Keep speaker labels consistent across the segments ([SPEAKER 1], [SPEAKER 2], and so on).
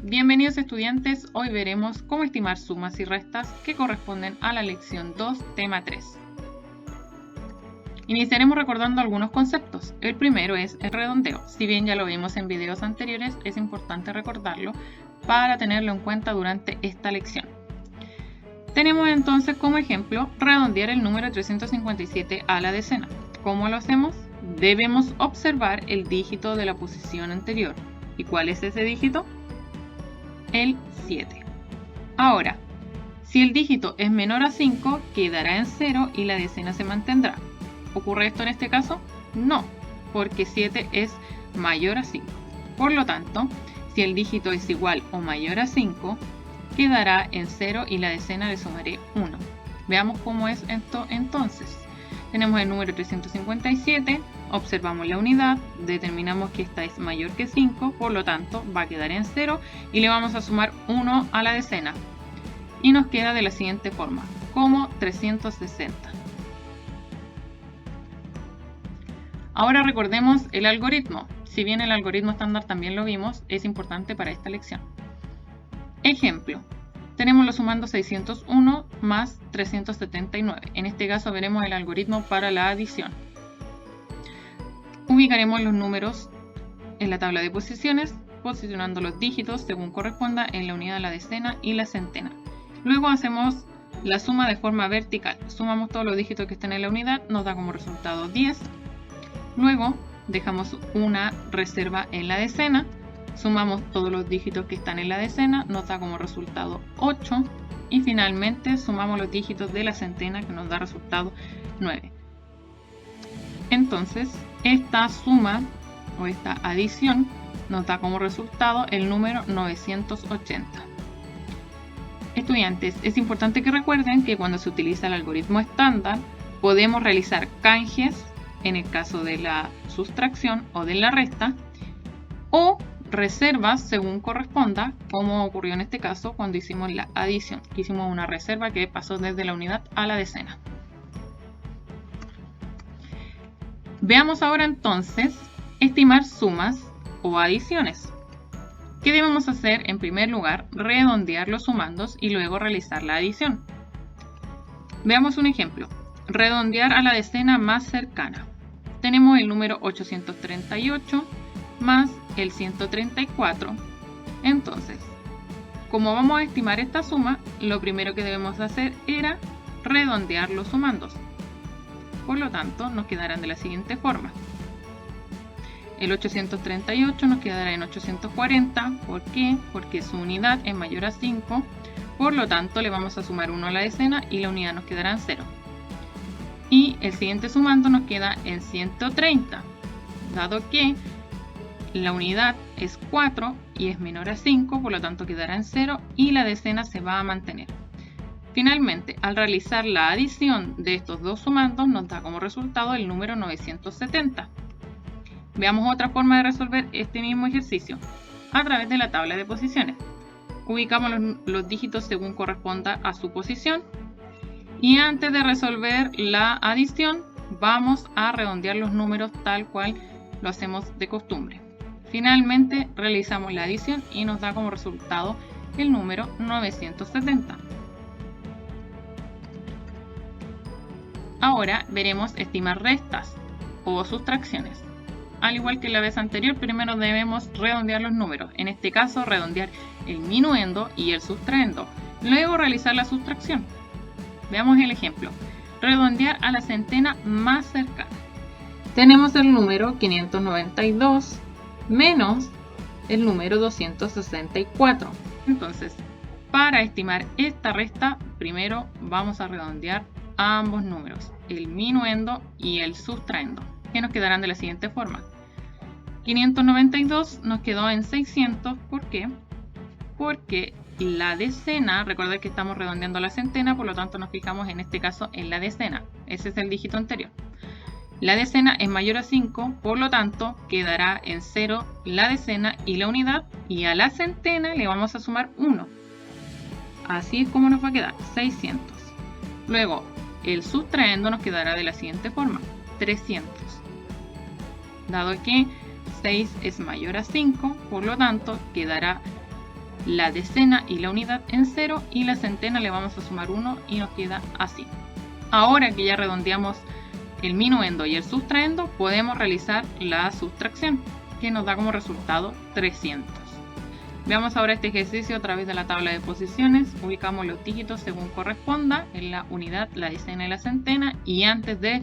[SPEAKER 1] Bienvenidos estudiantes, hoy veremos cómo estimar sumas y restas que corresponden a la lección 2, tema 3. Iniciaremos recordando algunos conceptos. El primero es el redondeo. Si bien ya lo vimos en videos anteriores, es importante recordarlo para tenerlo en cuenta durante esta lección. Tenemos entonces como ejemplo redondear el número 357 a la decena. ¿Cómo lo hacemos? Debemos observar el dígito de la posición anterior. ¿Y cuál es ese dígito? El 7. Ahora, si el dígito es menor a 5, quedará en 0 y la decena se mantendrá. ¿Ocurre esto en este caso? No, porque 7 es mayor a 5. Por lo tanto, si el dígito es igual o mayor a 5, quedará en 0 y la decena le sumaré 1. Veamos cómo es esto entonces. Tenemos el número 357, observamos la unidad, determinamos que esta es mayor que 5, por lo tanto va a quedar en 0 y le vamos a sumar 1 a la decena. Y nos queda de la siguiente forma, como 360. Ahora recordemos el algoritmo. Si bien el algoritmo estándar también lo vimos, es importante para esta lección. Ejemplo. Tenemos los sumandos 601 más 379. En este caso veremos el algoritmo para la adición. Ubicaremos los números en la tabla de posiciones, posicionando los dígitos según corresponda en la unidad, la decena y la centena. Luego hacemos la suma de forma vertical. Sumamos todos los dígitos que están en la unidad, nos da como resultado 10. Luego dejamos una reserva en la decena. Sumamos todos los dígitos que están en la decena, nos da como resultado 8 y finalmente sumamos los dígitos de la centena que nos da resultado 9. Entonces, esta suma o esta adición nos da como resultado el número 980. Estudiantes, es importante que recuerden que cuando se utiliza el algoritmo estándar podemos realizar canjes en el caso de la sustracción o de la resta o reservas según corresponda, como ocurrió en este caso cuando hicimos la adición. Hicimos una reserva que pasó desde la unidad a la decena. Veamos ahora entonces estimar sumas o adiciones. ¿Qué debemos hacer? En primer lugar, redondear los sumandos y luego realizar la adición. Veamos un ejemplo. Redondear a la decena más cercana. Tenemos el número 838 más el 134. Entonces, como vamos a estimar esta suma, lo primero que debemos hacer era redondear los sumandos. Por lo tanto, nos quedarán de la siguiente forma. El 838 nos quedará en 840. ¿Por qué? Porque su unidad es mayor a 5. Por lo tanto, le vamos a sumar 1 a la decena y la unidad nos quedará en 0. Y el siguiente sumando nos queda en 130, dado que la unidad es 4 y es menor a 5, por lo tanto quedará en 0 y la decena se va a mantener. Finalmente, al realizar la adición de estos dos sumandos nos da como resultado el número 970. Veamos otra forma de resolver este mismo ejercicio a través de la tabla de posiciones. Ubicamos los dígitos según corresponda a su posición y antes de resolver la adición vamos a redondear los números tal cual lo hacemos de costumbre. Finalmente realizamos la adición y nos da como resultado el número 970. Ahora veremos estimar restas o sustracciones. Al igual que la vez anterior, primero debemos redondear los números. En este caso, redondear el minuendo y el sustraendo. Luego realizar la sustracción. Veamos el ejemplo. Redondear a la centena más cercana. Tenemos el número 592 menos el número 264. Entonces, para estimar esta resta, primero vamos a redondear ambos números, el minuendo y el sustraendo, que nos quedarán de la siguiente forma. 592 nos quedó en 600. ¿Por qué? Porque la decena, recuerda que estamos redondeando la centena, por lo tanto nos fijamos en este caso en la decena. Ese es el dígito anterior. La decena es mayor a 5, por lo tanto quedará en 0 la decena y la unidad, y a la centena le vamos a sumar 1. Así es como nos va a quedar, 600. Luego, el sustraendo nos quedará de la siguiente forma, 300. Dado que 6 es mayor a 5, por lo tanto quedará la decena y la unidad en 0 y la centena le vamos a sumar 1 y nos queda así. Ahora que ya redondeamos el minuendo y el sustraendo, podemos realizar la sustracción, que nos da como resultado 300. Veamos ahora este ejercicio a través de la tabla de posiciones. Ubicamos los dígitos según corresponda en la unidad, la decena y la centena, y antes de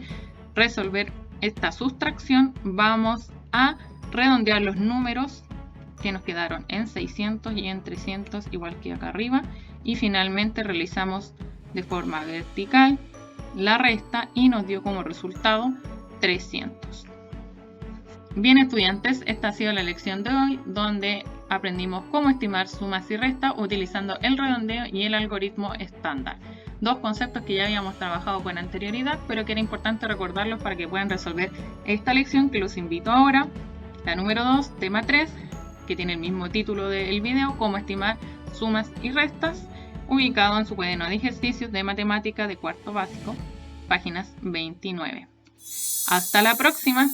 [SPEAKER 1] resolver esta sustracción vamos a redondear los números que nos quedaron en 600 y en 300, igual que acá arriba, y finalmente realizamos de forma vertical la resta y nos dio como resultado 300. Bien, estudiantes, esta ha sido la lección de hoy, donde aprendimos cómo estimar sumas y restas utilizando el redondeo y el algoritmo estándar. Dos conceptos que ya habíamos trabajado con anterioridad, pero que era importante recordarlos para que puedan resolver esta lección, que los invito ahora. La número 2, tema 3, que tiene el mismo título del video, cómo estimar sumas y restas, ubicado en su cuaderno de ejercicios de matemática de cuarto básico, páginas 29. ¡Hasta la próxima!